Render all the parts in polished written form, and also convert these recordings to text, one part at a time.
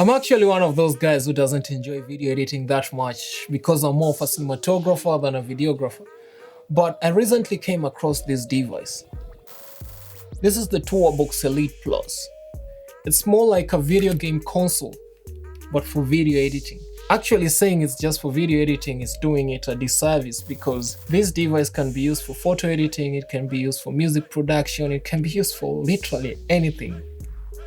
I'm actually one of those guys who doesn't enjoy video editing that much because I'm more of a cinematographer than a videographer. But I recently came across this device. This is the TourBox Elite Plus. It's more like a video game console, but for video editing. Actually saying it's just for video editing is doing it a disservice because this device can be used for photo editing, it can be used for music production, it can be used for literally anything.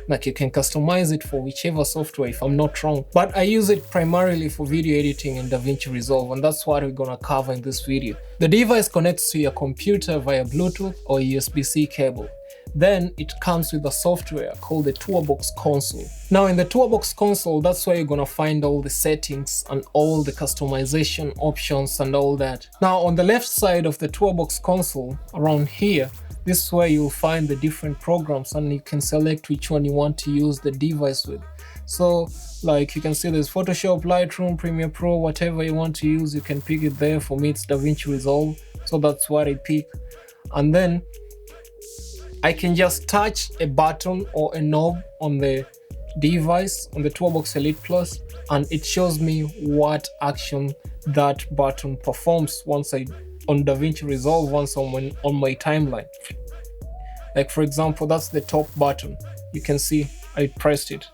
Like you can customize it for whichever software if I'm not wrong. But I use it primarily for video editing in DaVinci Resolve, and that's what we're gonna cover in this video. The device connects to your computer via Bluetooth or USB-C cable. Then it comes with a software called the TourBox console. Now in the TourBox console, that's where you're gonna find all the settings and all the customization options and all that. Now on the left side of the TourBox console, around here, this is where you'll find the different programs and you can select which one you want to use the device with. So like you can see there's Photoshop, Lightroom, Premiere Pro, whatever you want to use, you can pick it there. For me it's DaVinci Resolve, so that's what I pick. And then I can just touch a button or a knob on the device, on the TourBox Elite Plus, and it shows me what action that button performs once on DaVinci Resolve, once on my timeline. Like for example, that's the top button. You can see I pressed it.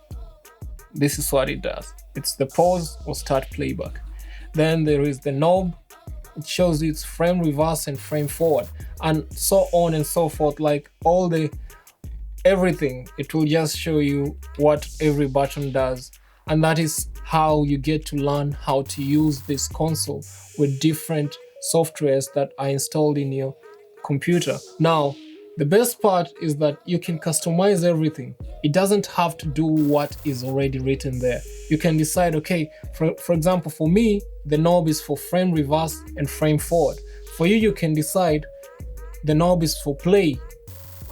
This is what it does. It's the pause or start playback. Then there is the knob. It shows you its frame reverse and frame forward, and so on and so forth. Like everything, it will just show you what every button does. And that is how you get to learn how to use this console with different softwares that are installed in your computer. Now, the best part is that you can customize everything. It doesn't have to do what is already written there. You can decide, okay, for example, for me, the knob is for frame reverse and frame forward. For you, you can decide the knob is for play.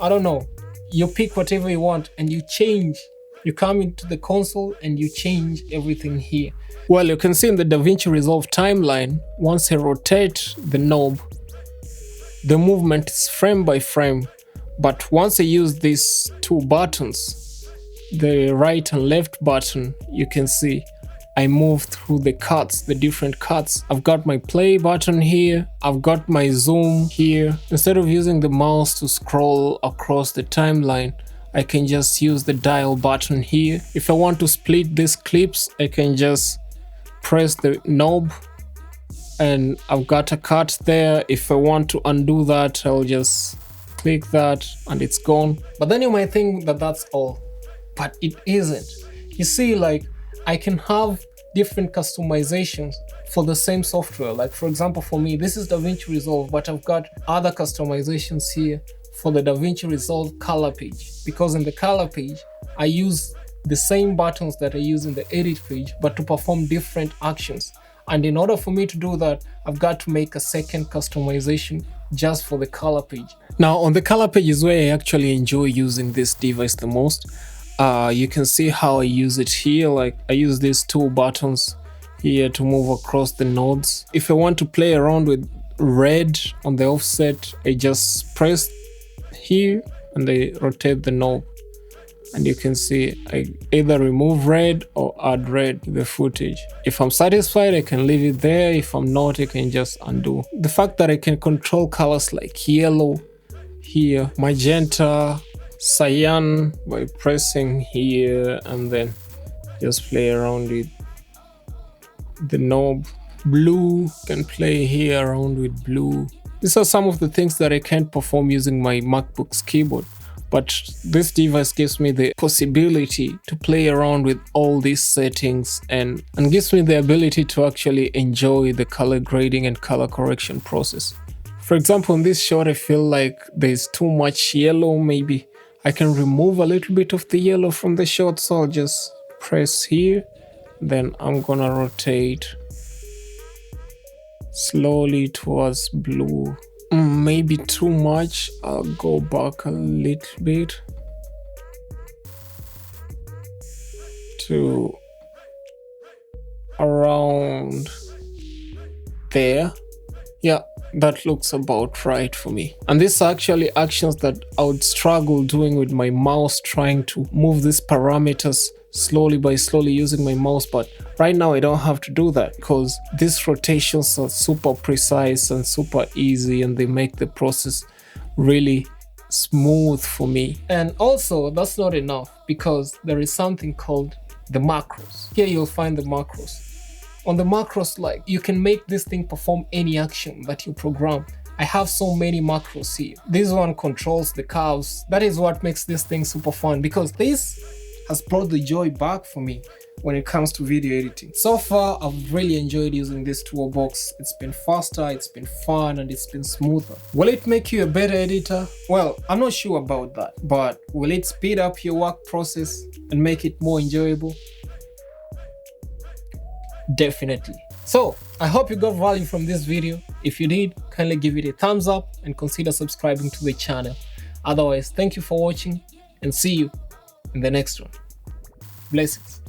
I don't know. You pick whatever you want and you change. You come into the console and you change everything here. Well, you can see in the DaVinci Resolve timeline, once I rotate the knob, the movement is frame by frame. But once I use these two buttons, the right and left button, you can see I move through the cuts, the different cuts. I've got my play button here, I've got my zoom here. Instead of using the mouse to scroll across the timeline, I can just use the dial button here. If I want to split these clips, I can just press the knob and I've got a cut there. If I want to undo that, I'll just click that and it's gone. But then you might think that that's all, but it isn't. You see, like I can have different customizations for the same software. Like for example, for me, this is DaVinci Resolve, but I've got other customizations here for the DaVinci Resolve color page, because in the color page, I use the same buttons that I use in the edit page, but to perform different actions. And in order for me to do that, I've got to make a second customization just for the color page. Now on the color page is where I actually enjoy using this device the most. You can see how I use it here. Like I use these two buttons here to move across the nodes. If I want to play around with red on the offset, I just press here and I rotate the knob. And you can see I either remove red or add red to the footage. If I'm satisfied, I can leave it there. If I'm not, I can just undo. The fact that I can control colors like yellow here, magenta, cyan by pressing here and then just play around with the knob. Blue, can play here around with blue. These are some of the things that I can't perform using my MacBook's keyboard. But this device gives me the possibility to play around with all these settings and gives me the ability to actually enjoy the color grading and color correction process. For example, in this shot, I feel like there's too much yellow. Maybe I can remove a little bit of the yellow from the shot. So I'll just press here. Then I'm gonna rotate slowly towards blue. Maybe too much. I'll go back a little bit to around there. Yeah, that looks about right for me. And these are actually actions that I would struggle doing with my mouse, trying to move these parameters slowly by slowly using my mouse, but right now I don't have to do that because these rotations are super precise and super easy, and they make the process really smooth for me. And also, that's not enough, because there is something called the macros. Here you'll find the macros. On the macros, like, you can make this thing perform any action that you program. I have so many macros here. This one controls the curves. That is what makes this thing super fun, because this has brought the joy back for me when it comes to video editing. So far, I've really enjoyed using this toolbox. It's been faster, it's been fun, and it's been smoother. Will it make you a better editor? Well, I'm not sure about that, but will it speed up your work process and make it more enjoyable? Definitely. So I hope you got value from this video. If you did, kindly give it a thumbs up and consider subscribing to the channel. Otherwise, thank you for watching, and see you in the next one. Blessings.